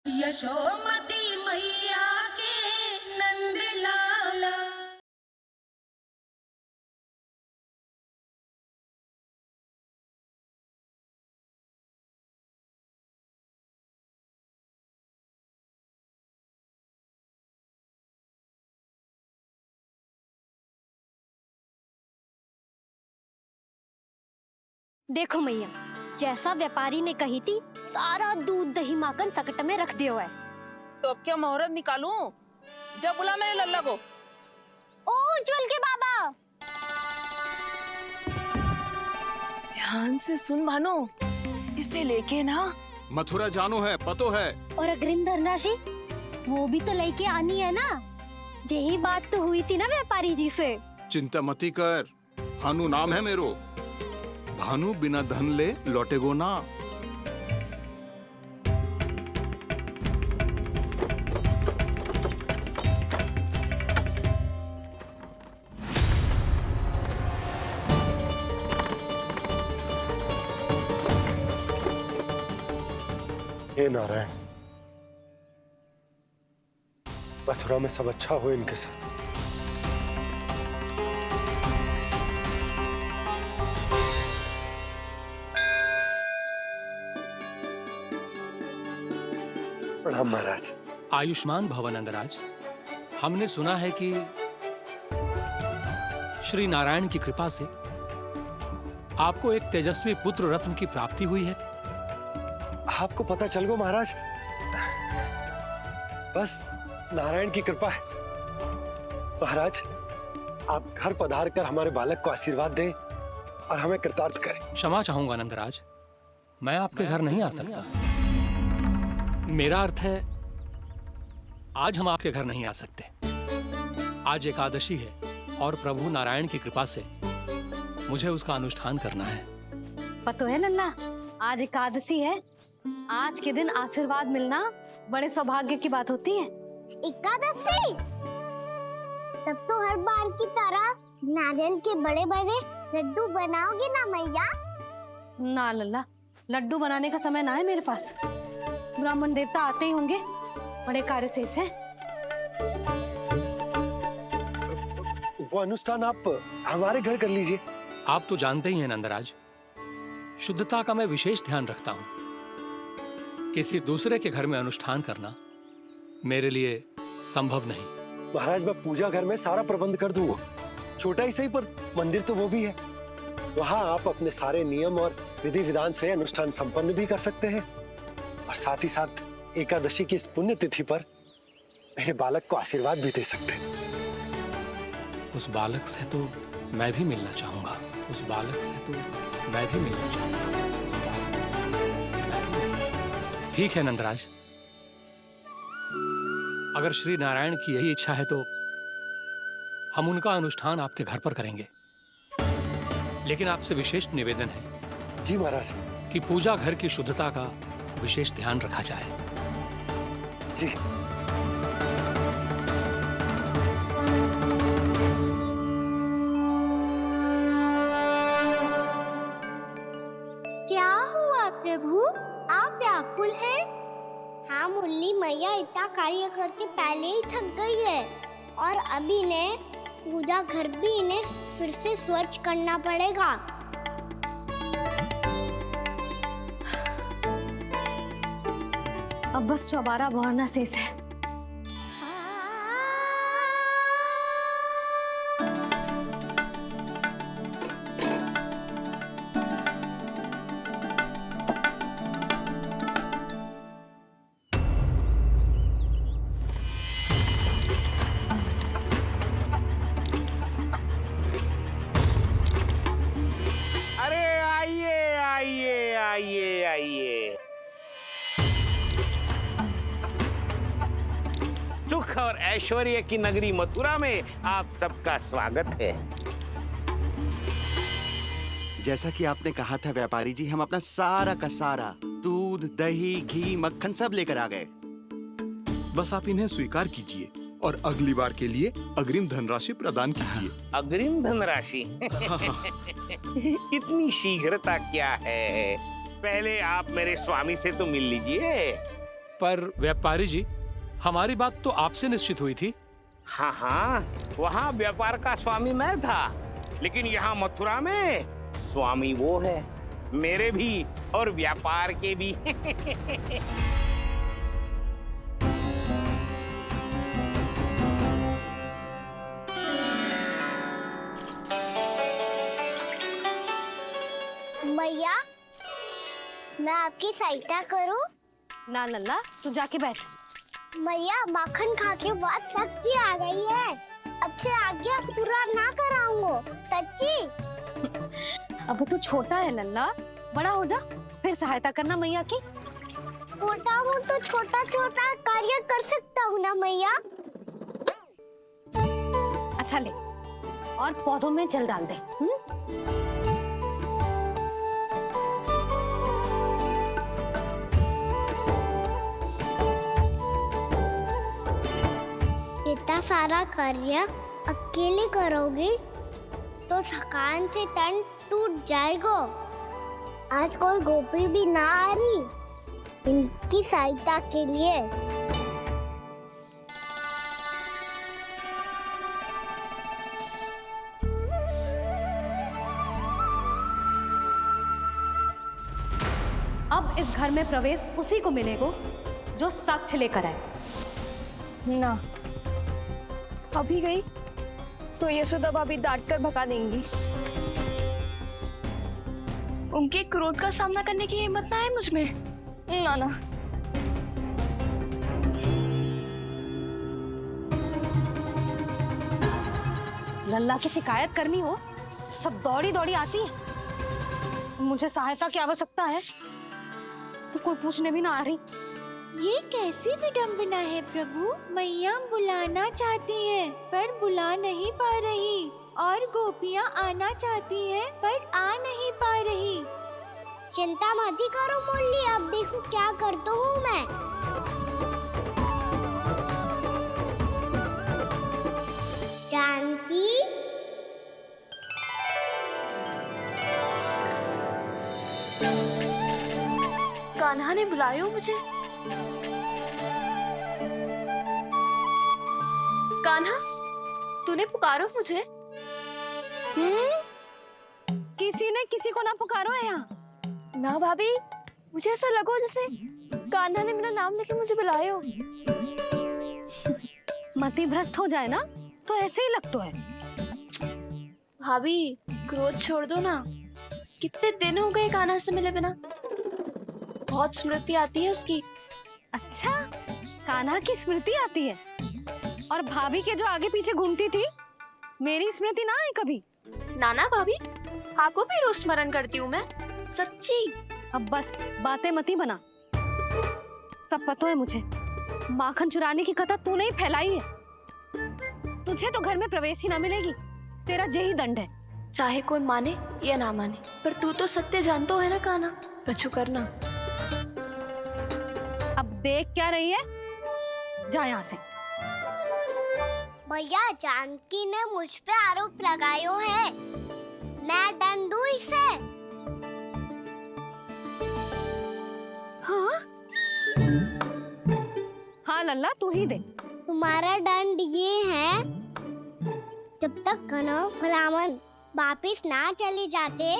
यशोमती मैया के नंद लाला। देखो मैया, जैसा व्यापारी ने कही थी सारा दूध दही माखन सकट में रख दियो है। तो अब क्या मुहूर्त निकालूं? जब बुला मेरे लल्ला को। ओ उज्जवल के बाबा, ध्यान से सुन भानु, इसे लेके ना मथुरा जानो है, पतो है। और अग्रिम धनराशि वो भी तो लेके आनी है ना। यही बात तो हुई थी ना व्यापारी जी से। चिंता मती कर, भानु नाम है मेरो। भानु बिना धन ले लौटेगो ना। हे नारायण, मथुरा में सब अच्छा हो इनके साथ। प्रणाम महाराज। आयुष्मान भव नंदराज। हमने सुना है कि श्री नारायण की कृपा से आपको एक तेजस्वी पुत्र रत्न की प्राप्ति हुई है। आपको पता चल गो महाराज, बस नारायण की कृपा है। महाराज, आप घर पधार कर हमारे बालक को आशीर्वाद दें और हमें कृतार्थ करें। क्षमा चाहूंगा नंदराज, मैं आपके घर नहीं आ सकता। मेरा अर्थ है आज हम आपके घर नहीं आ सकते। आज एकादशी है और प्रभु नारायण की कृपा से मुझे उसका अनुष्ठान करना है। पतो है नन्ना, आज एकादशी है। आज के दिन आशीर्वाद मिलना बड़े सौभाग्य की बात होती है। एकादशी, तब तो हर बार की तरह नारियल के बड़े बड़े लड्डू बनाओगे ना मैया? ना लल्ला, लड्डू बनाने का समय ना है मेरे पास। ब्राह्मण देवता आते ही होंगे, बड़े कार्य शेष हैं। वो अनुष्ठान आप हमारे घर कर लीजिए। आप तो जानते ही हैं नंदराज, शुद्धता का मैं विशेष ध्यान रखता हूं। किसी दूसरे के घर में अनुष्ठान करना मेरे लिए संभव नहीं। महाराज, मैं पूजा घर में सारा प्रबंध कर दूंगा। छोटा ही सही, पर मंदिर तो वो भी है। वहां आप अपने सारे नियम और विधि विधान से अनुष्ठान संपन्न भी कर सकते हैं और साथ ही साथ एकादशी की इस पुण्य तिथि पर मेरे बालक को आशीर्वाद भी दे सकते हैं। उस बालक से तो मैं भी मिलना चाहूंगा। उस बालक से तो मैं भी मिलना चाहूंगा। ठीक है नंदराज, अगर श्री नारायण की यही इच्छा है तो हम उनका अनुष्ठान आपके घर पर करेंगे। लेकिन आपसे विशेष निवेदन है जी महाराज। कि पूजा घर की शुद्धता का विशेष ध्यान रखा जाए। जी। क्या हुआ प्रभु, आप व्याकुल हैं? हाँ मुरली मैया इतना कार्य करके पहले ही थक गई है और अभी इन्हें पूजा घर भी इन्हें फिर से स्वच्छ करना पड़ेगा। अब बस चौबारा बहाना शेष है। अरे आइए आइए आइए आइए, सुख और ऐश्वर्य की नगरी मथुरा में आप सबका स्वागत है। जैसा कि आपने कहा था व्यापारी जी, हम अपना सारा का सारा दूध दही घी मक्खन सब लेकर आ गए। बस आप इन्हें स्वीकार कीजिए और अगली बार के लिए अग्रिम धनराशि प्रदान कीजिए। अग्रिम धनराशि? इतनी शीघ्रता क्या है? पहले आप मेरे स्वामी से तो मिल लीजिए। पर व्यापारी जी, हमारी बात तो आपसे निश्चित हुई थी। हाँ हाँ, वहाँ व्यापार का स्वामी मैं था, लेकिन यहाँ मथुरा में स्वामी वो है, मेरे भी और व्यापार के भी। मैया, मैं आपकी सहायता करूं? ना लल्ला, तू जाके बैठ। मैया, माखन खा के बहुत शक्ति आ गई है। अब से आगे पूरा ना कराऊंगा, सच्ची। अब तू छोटा है लल्ला, बड़ा हो जा फिर सहायता करना मैया की। छोटा हूँ तो छोटा छोटा कार्य कर सकता हूँ ना मैया। अच्छा ले, और पौधों में जल डाल दे। इतना सारा कार्य अकेले करोगे तो थकान से तन टूट जाएगा। आज कोई गोपी भी ना आ रही इनकी सहायता के लिए। अब इस घर में प्रवेश उसी को मिलेगा जो साक्ष्य लेकर आए। ना, अभी गई तो यशोदा भाभी डांट कर भगा देंगी। उनके क्रोध का सामना करने की हिम्मत ना है मुझ में। ना ना, लल्ला की शिकायत करनी हो सब दौड़ी दौड़ी आती है। मुझे सहायता की आवश्यकता है तो कोई पूछने भी ना आ रही। ये कैसी विडंबना है प्रभु। मैया बुलाना चाहती हैं पर बुला नहीं पा रही, और गोपियाँ आना चाहती हैं पर आ नहीं पा रही। चिंता मत ही करो मुरली, अब देखो क्या करता हूँ मैं। जानकी, कान्हा ने बुलाया मुझे। कान्हा, तूने पुकारो मुझे। किसी ने किसी को ना पुकारो है यहाँ। ना भाभी, मुझे ऐसा लगो जैसे कान्हा ने मेरा नाम लेके मुझे बुलाया हो। मति भ्रष्ट हो जाए ना तो ऐसे ही लगता है। भाभी, क्रोध छोड़ दो ना। कितने दिन हो गए कान्हा से मिले बिना। बहुत स्मृति आती है उसकी। अच्छा, कान्हा की स्मृति आती है? और भाभी के जो आगे पीछे घूमती थी, मेरी स्मृति ना है कभी? नाना भाभी, आपको भी रोज स्मरण करती हूँ मैं, सच्ची। अब बस बातें मत ही बना। सब पता है मुझे। माखन चुराने की कथा तूने ही फैलाई है। तुझे तो घर में प्रवेश ही ना मिलेगी। तेरा यही दंड है। चाहे कोई माने या ना माने, पर तू तो सत्य जानतो है ना कान्हा। कछु करना। अब देख क्या रही है, जा यहाँ से। भैया, जानकी ने मुझ पे आरोप लगायो है, मैं दंड दूं इसे? हाँ हाँ लल्ला, तू ही दे। तुम्हारा दंड ये है, जब तक कनव ब्राह्मण वापिस ना चले जाते,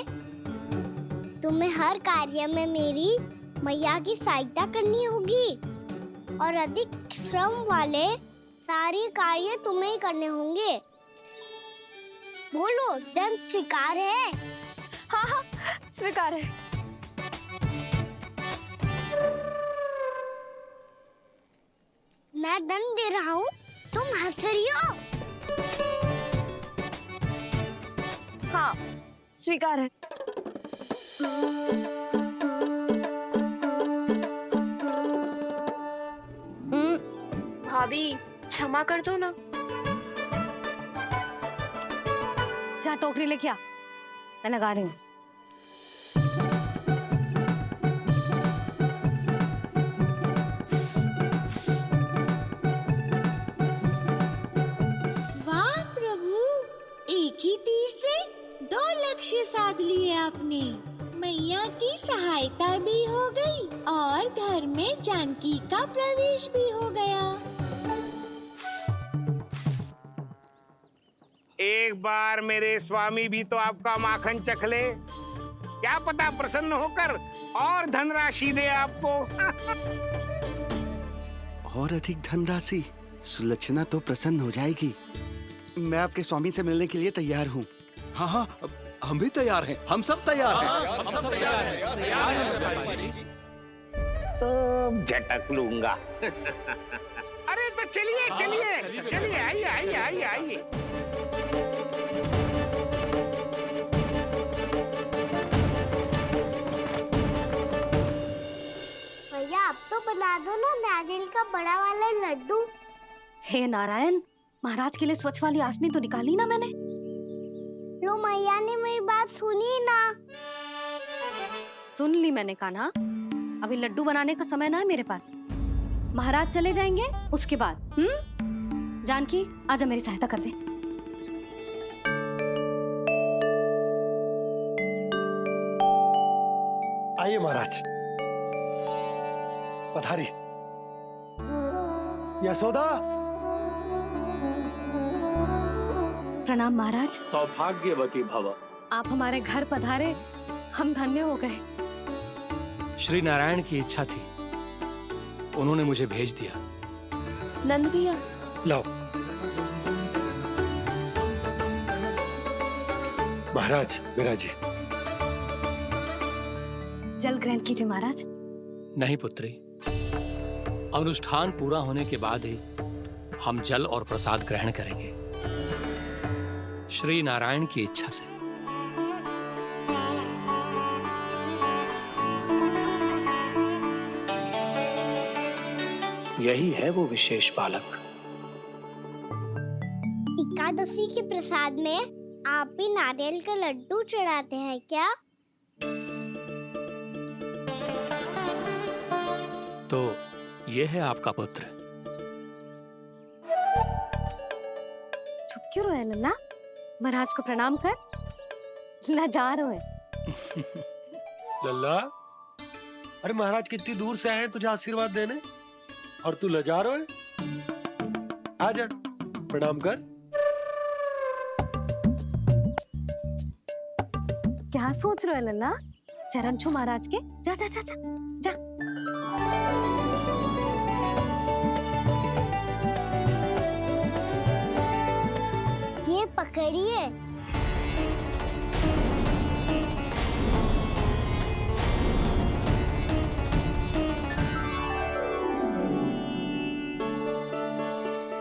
तुम्हें हर कार्य में मेरी मैया की सहायता करनी होगी, और अधिक श्रम वाले सारे कार्य तुम्हें ही करने होंगे। बोलो, दंड स्वीकार है? हाँ हाँ, स्वीकार है। मैं दंड दे रहा हूँ, तुम हंस रही हो? हाँ, स्वीकार है। भाभी, क्षमा कर दो ना। जा टोकरी लेके आ, मैं लगा रही हूँ। वाह प्रभु, एक ही तीर से 2 लक्ष्य साध लिए आपने। मैया की सहायता भी हो गई और घर में जानकी का प्रवेश भी हो गया। एक बार मेरे स्वामी भी तो आपका माखन चख ले, क्या पता प्रसन्न होकर और धनराशि दे आपको। और अधिक धनराशि? सुलक्षणा तो प्रसन्न हो जाएगी। मैं आपके स्वामी से मिलने के लिए तैयार हूँ। हाँ हाँ, हम भी तैयार हैं, हम सब तैयार हैं। हम सब तैयार हैं। सब झटक लूंगा। अरे तो चलिए चलिए चलिए, आइए आइए आइए आइए। भैया आप तो बना दो ना नारियल का बड़ा वाला लड्डू। हे नारायण, महाराज के लिए स्वच्छ वाली आसनी तो निकाली ना मैंने। लो मैया ने मेरी बात सुनी ना। सुन ली मैंने कान्हा, अभी लड्डू बनाने का समय ना है मेरे पास। महाराज चले जाएंगे उसके बाद। जानकी आजा मेरी सहायता कर दे। आइए महाराज, पधारी। यशोदा। प्रणाम महाराज। सौभाग्यवती भव। आप हमारे घर पधारे, हम धन्य हो गए। श्री नारायण की इच्छा थी, उन्होंने मुझे भेज दिया। नंद भैया लाओ। महाराज विराजी। जल ग्रहण कीजिए महाराज। नहीं पुत्री, अनुष्ठान पूरा होने के बाद ही हम जल और प्रसाद ग्रहण करेंगे, श्री नारायण की इच्छा से। यही है वो विशेष बालक। एकादशी के प्रसाद में आप भी नारियल का लड्डू चढ़ाते हैं क्या? तो ये है आपका पुत्र। चुप क्यों रोए लल्ला? महाराज को प्रणाम कर। लाजा रोए। लल्ला, अरे महाराज कितनी दूर से आए हैं तुझे आशीर्वाद देने, और तू लजा रहा है। आजा प्रणाम कर। क्या सोच रहे हो लल्ला? चरण छू महाराज के। जा जा जा जा जा। ये पकड़िए।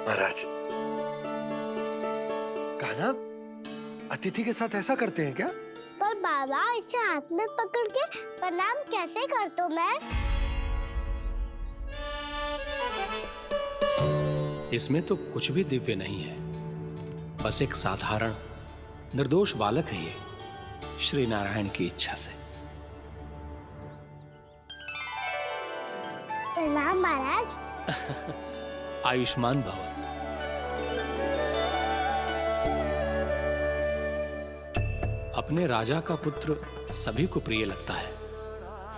महाराज, कान्हा अतिथि के साथ ऐसा करते हैं क्या? पर बाबा इसे हाथ में पकड़ के प्रणाम कैसे करता हूँ मैं? इसमें तो कुछ भी दिव्य नहीं है, बस एक साधारण निर्दोष बालक है ये, श्री नारायण की इच्छा से। प्रणाम महाराज। आयुष्मान भव। अपने राजा का पुत्र सभी को प्रिय लगता है।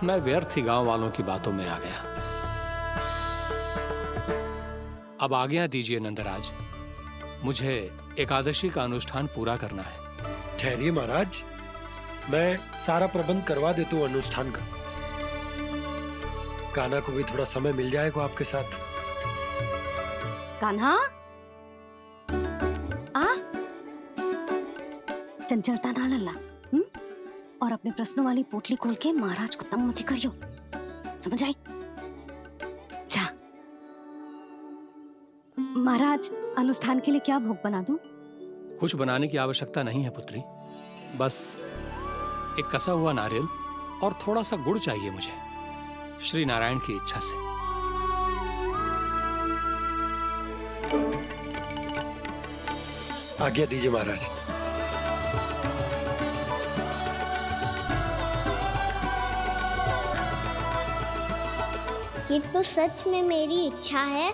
मैं व्यर्थ ही गांव वालों की बातों में आ गया। अब आज्ञा दीजिए नंदराज, मुझे एकादशी का अनुष्ठान पूरा करना है। ठहरिए महाराज, मैं सारा प्रबंध करवा देता हूँ अनुष्ठान का। कान्हा को भी थोड़ा समय मिल जाएगा आपके साथ। कान्हा आ, चंचलता ना लल्ला। और अपने प्रश्नों वाली पोटली खोल के महाराज को तंग मत करियो, समझ आई? जा। महाराज, अनुष्ठान के लिए क्या भोग बना दूं? कुछ बनाने की आवश्यकता नहीं है पुत्री, बस एक कसा हुआ नारियल और थोड़ा सा गुड़ चाहिए मुझे, श्री नारायण की इच्छा से। आज्ञा दीजिए महाराज। ये तो सच में मेरी इच्छा है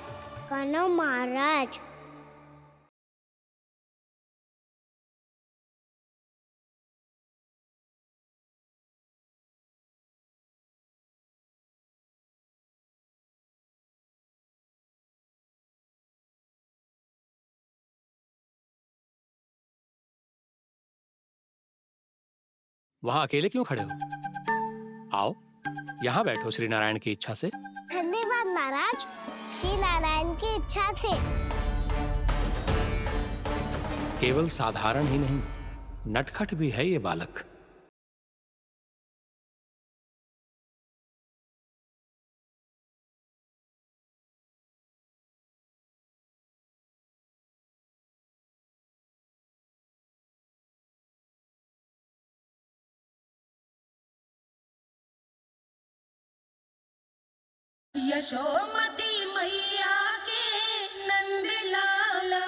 कान्हा महाराज। वहां अकेले क्यों खड़े हो? आओ, यहाँ बैठो श्री नारायण की इच्छा से। धन्यवाद महाराज, श्री नारायण की इच्छा से। केवल साधारण ही नहीं, नटखट भी है ये बालक। यशोमती मैया के नंद लाला।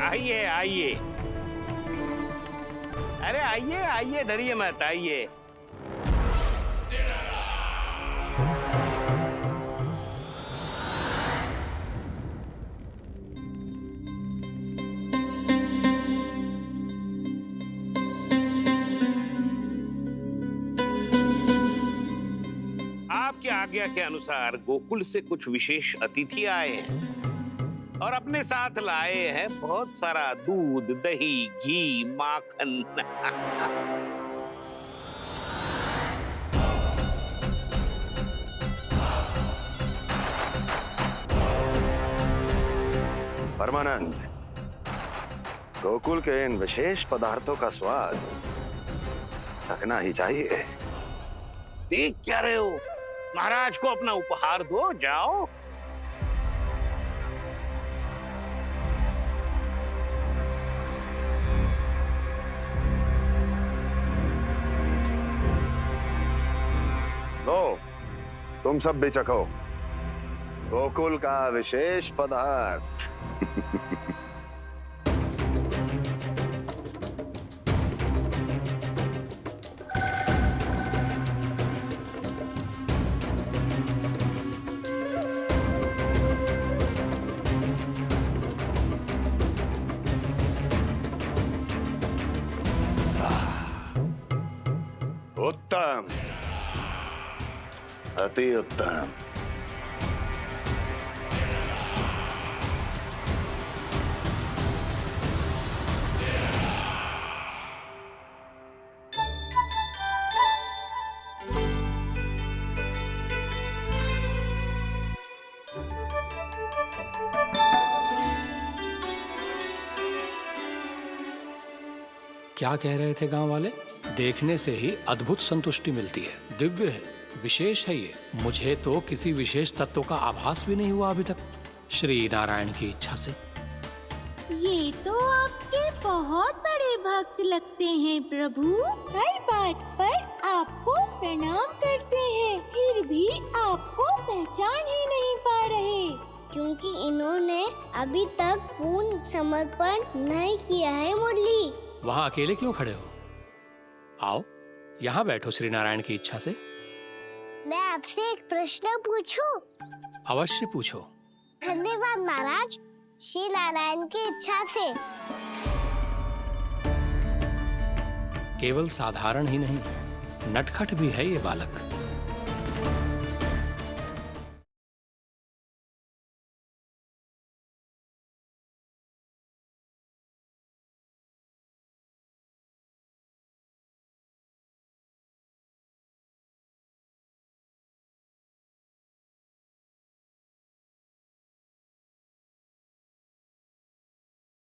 आइए आइए, अरे आइए आइए, डरिए मत, आइए। आपकी आज्ञा के अनुसार गोकुल से कुछ विशेष अतिथि आए हैं और अपने साथ लाए हैं बहुत सारा दूध, दही, घी, माखन। परमानंद, गोकुल के इन विशेष पदार्थों का स्वाद चखना ही चाहिए। देख क्या रहे हो? महाराज को अपना उपहार दो, जाओ। लो, तुम सब भी चखो गोकुल का विशेष पदार्थ। उत्तम, अति उत्तम। क्या कह रहे थे गांव वाले? देखने से ही अद्भुत संतुष्टि मिलती है, दिव्य है, विशेष है ये। मुझे तो किसी विशेष तत्व का आभास भी नहीं हुआ अभी तक, श्री नारायण की इच्छा से। ये तो आपके बहुत बड़े भक्त लगते हैं प्रभु। हर बात पर आपको प्रणाम करते हैं, फिर भी आपको पहचान ही नहीं पा रहे। क्योंकि इन्होंने अभी तक पूर्ण समर्पण नहीं किया है मुरली। वहां अकेले क्यों खड़े हो? आओ, यहाँ बैठो श्री नारायण की इच्छा से। मैं आपसे एक प्रश्न पूछूं? अवश्य पूछो। धन्यवाद महाराज, श्री नारायण की इच्छा से। केवल साधारण ही नहीं, नटखट भी है ये बालक।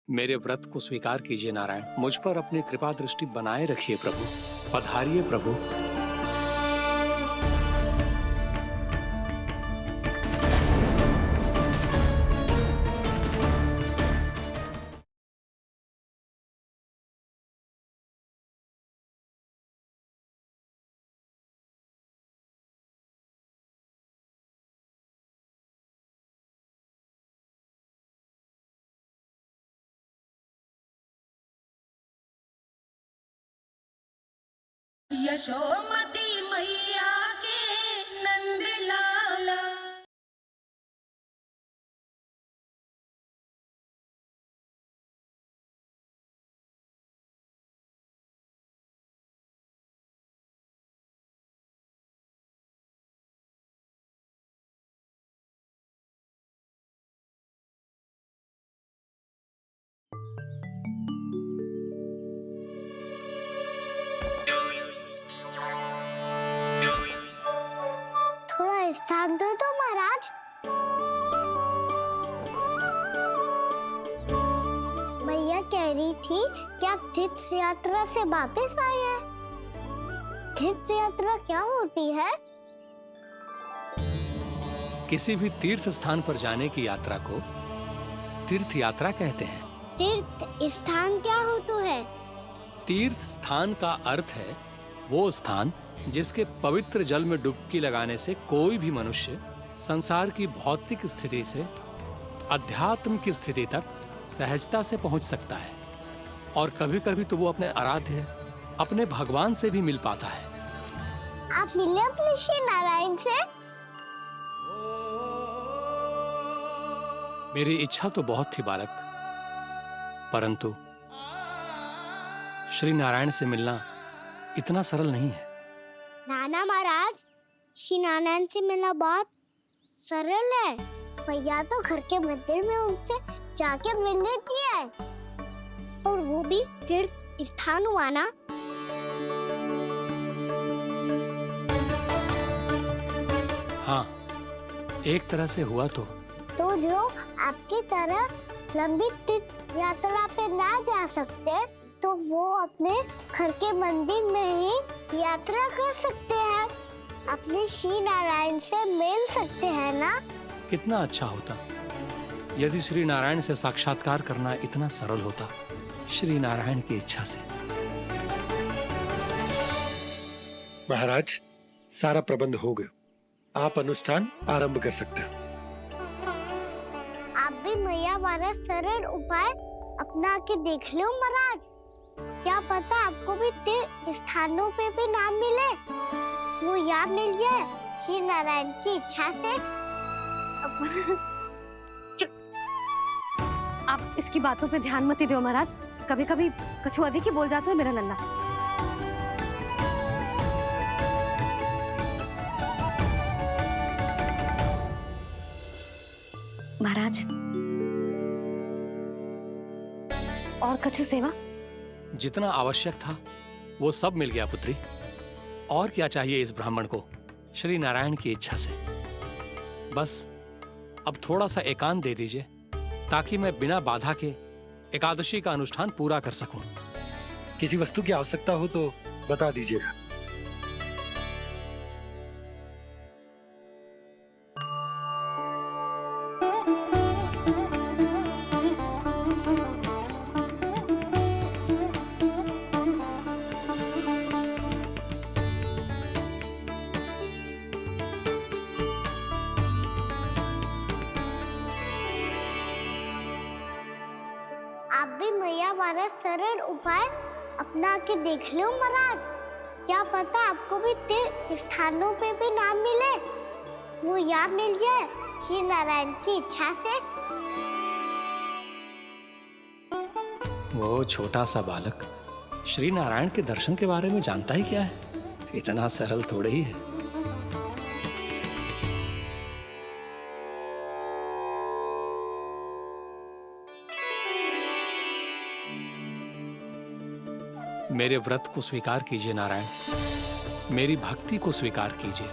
मेरे व्रत को स्वीकार कीजिए नारायण, मुझ पर अपनी कृपा दृष्टि बनाए रखिए प्रभु। पधारिए प्रभु। यशोमती मैया के नंद लाला। स्थान दो तो महाराज। मैया कह रही थी कि आप तीर्थ यात्रा से वापस आए हैं। तीर्थ यात्रा क्या होती है? किसी भी तीर्थ स्थान पर जाने की यात्रा को तीर्थ यात्रा कहते हैं। तीर्थ स्थान क्या होता है? तीर्थ स्थान का अर्थ है वो स्थान जिसके पवित्र जल में डुबकी लगाने से कोई भी मनुष्य संसार की भौतिक स्थिति से अध्यात्म की स्थिति तक सहजता से पहुंच सकता है, और कभी कभी तो वो अपने आराध्य अपने भगवान से भी मिल पाता है। आप मिले अपने श्री नारायण से? मेरी इच्छा तो बहुत थी बालक, परंतु श्री नारायण से मिलना इतना सरल नहीं है। नाना महाराज, श्री नारायण से मिलना बहुत सरल है। भैया तो घर के मंदिर में उनसे जाके मिल लेती है, और वो भी तीर्थ स्थान हुआ ना। हाँ, एक तरह से हुआ तो जो आपकी तरह लंबी तीर्थ यात्रा पे ना जा सकते, तो वो अपने घर के मंदिर में ही यात्रा कर सकते हैं, अपने श्री नारायण से मिल सकते हैं ना। कितना अच्छा होता यदि श्री नारायण से साक्षात्कार करना इतना सरल होता, श्री नारायण की इच्छा से। महाराज, सारा प्रबंध हो गया, आप अनुष्ठान आरंभ कर सकते हैं। आप भी मैया वाला सरल उपाय अपना के देख लो महाराज। क्या पता आपको भी तीर्थ स्थानों पे भी नाम मिले, वो यहाँ मिल जाए श्री नारायण की इच्छा से। आप इसकी बातों पे ध्यान मत दो महाराज, कभी कभी कछुआ देखी बोल जाते हो मेरा लल्ला। महाराज, और कछु सेवा? जितना आवश्यक था वो सब मिल गया पुत्री। और क्या चाहिए इस ब्राह्मण को श्री नारायण की इच्छा से? बस अब थोड़ा सा एकांत दे दीजिए, ताकि मैं बिना बाधा के एकादशी का अनुष्ठान पूरा कर सकूं। किसी वस्तु की आवश्यकता हो तो बता दीजिएगा। आप भी मैया वाला सरल उपाय अपना के देख लो महाराज। क्या पता आपको भी तीर्थ स्थानों पे भी नाम मिले, वो यहाँ मिल जाए श्री नारायण की इच्छा से। वो छोटा सा बालक श्री नारायण के दर्शन के बारे में जानता ही क्या है? इतना सरल थोड़े ही है। मेरे व्रत को स्वीकार कीजिए नारायण, मेरी भक्ति को स्वीकार कीजिए।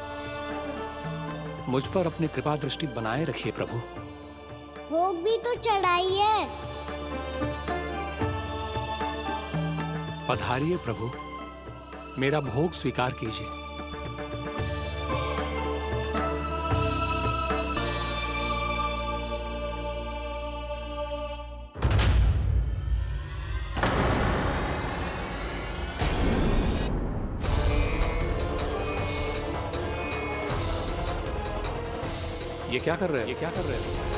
मुझ पर अपनी कृपा दृष्टि बनाए रखिए प्रभु। भोग भी तो चढ़ाइए। पधारिए प्रभु, मेरा भोग स्वीकार कीजिए। ये क्या कर रहे हैं? ये क्या कर रहे हैं?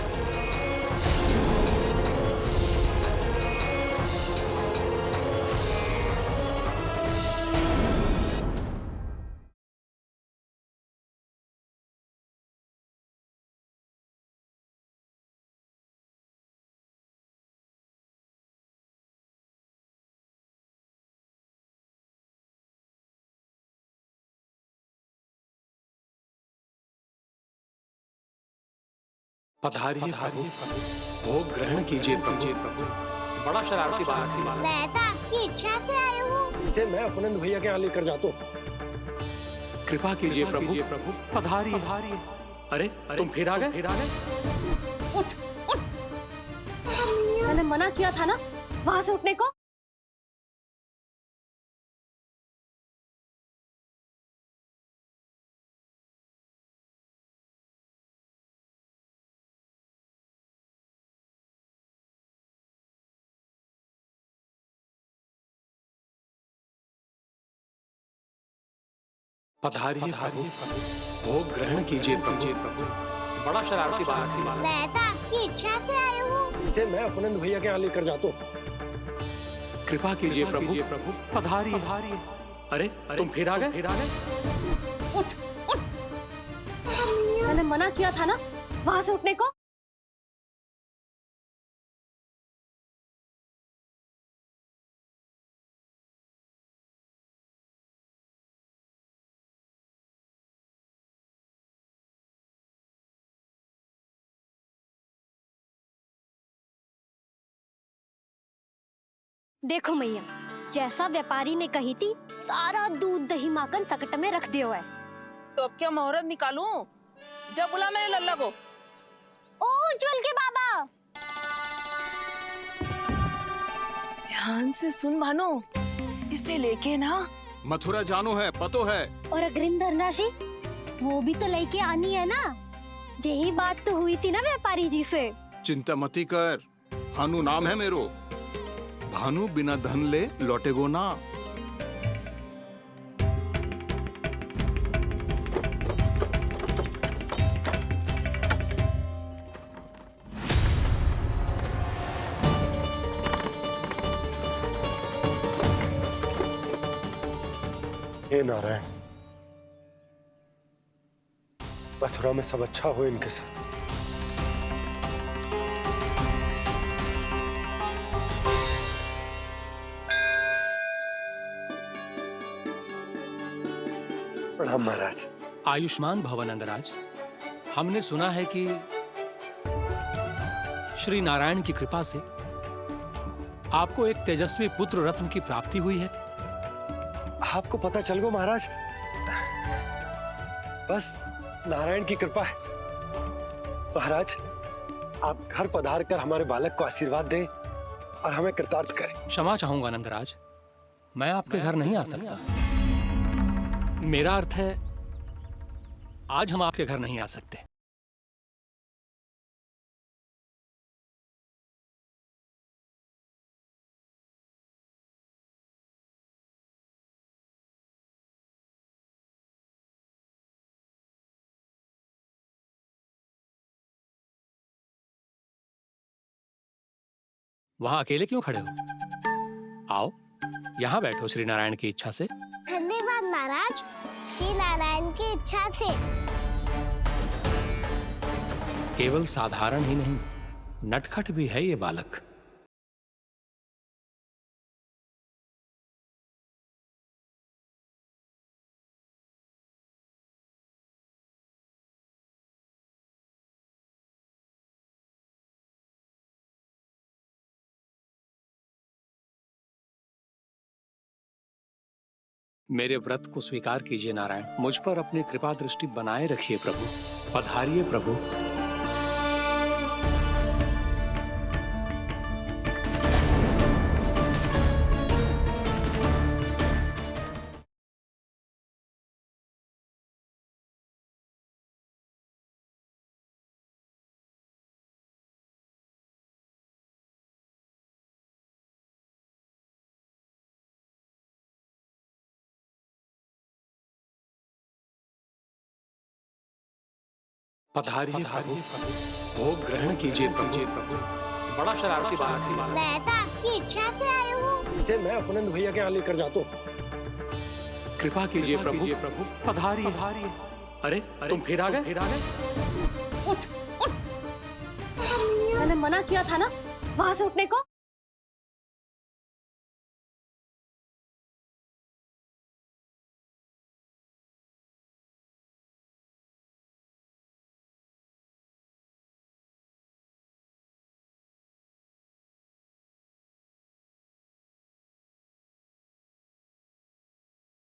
पधारिए प्रभु, भोग ग्रहण कीजिए प्रभु। बड़ा शरारती बालक है। मैं तो आपकी इच्छा से आई हूँ। इसे मैं अपनंद भैया के यहाँ लेकर जाता हूँ। कृपा कीजिए प्रभु, पधारिए। अरे तुम फिर आ गए? उठ उठ। मैंने मना किया था ना वहां से उठने को। पधारिए प्रभु, भोग ग्रहण कीजिए प्रभु। बड़ा शरारती बालक है। मैं तो आपकी इच्छा से आई हूँ। इसे मैं अपनंद भैया के यहाँ लेकर जाता हूँ। कृपा कीजिए प्रभु, पधारिए। अरे तुम फिर आ गए? उठ उठ। मैंने मना किया था ना वहां से उठने को। देखो मैया, जैसा व्यापारी ने कही थी सारा दूध दही माखन सकट में रख दियो है। तो अब क्या मुहूर्त निकालूं? जब बुला मेरे लल्ला को। ओ उज्जवल के बाबा, ध्यान से सुन भानु, इसे लेके ना मथुरा जानो है, पतो है। और अग्रिम धनराशि वो भी तो लेके आनी है ना। यही बात तो हुई थी ना व्यापारी जी से। चिंता मती कर, भानु नाम है मेरो। भानु बिना धन ले लौटेगो ना। हे नारायण, मथुरा में सब अच्छा हो इनके साथ। प्रणाम महाराज। आयुष्मान भव नंदराज। हमने सुना है कि श्री नारायण की कृपा से आपको एक तेजस्वी पुत्र रत्न की प्राप्ति हुई है। आपको पता चल गो महाराज, बस नारायण की कृपा है। महाराज, आप घर पधार कर हमारे बालक को आशीर्वाद दें और हमें कृतार्थ करें। क्षमा चाहूंगा नंदराज, मैं आपके घर नहीं आ सकता। मेरा अर्थ है आज हम आपके घर नहीं आ सकते। वहां अकेले क्यों खड़े हो? आओ यहां बैठो श्री नारायण की इच्छा से। धन्यवाद महाराज, श्री नारायण की इच्छा से। केवल साधारण ही नहीं, नटखट भी है ये बालक। मेरे व्रत को स्वीकार कीजिए नारायण, मुझ पर अपनी कृपा दृष्टि बनाए रखिए प्रभु। पधारिए प्रभु। पधारिए प्रभु, भोग ग्रहण कीजिए प्रभु। बड़ा शरारती बालक है। मैं तो आपकी इच्छा से आई हूँ। इसे मैं अपनंद भैया के यहाँ लेकर जाता हूँ। कृपा कीजिए प्रभु, पधारिए। अरे तुम फिर आ गए? उठ उठ। मैंने मना किया था ना वहां से उठने को।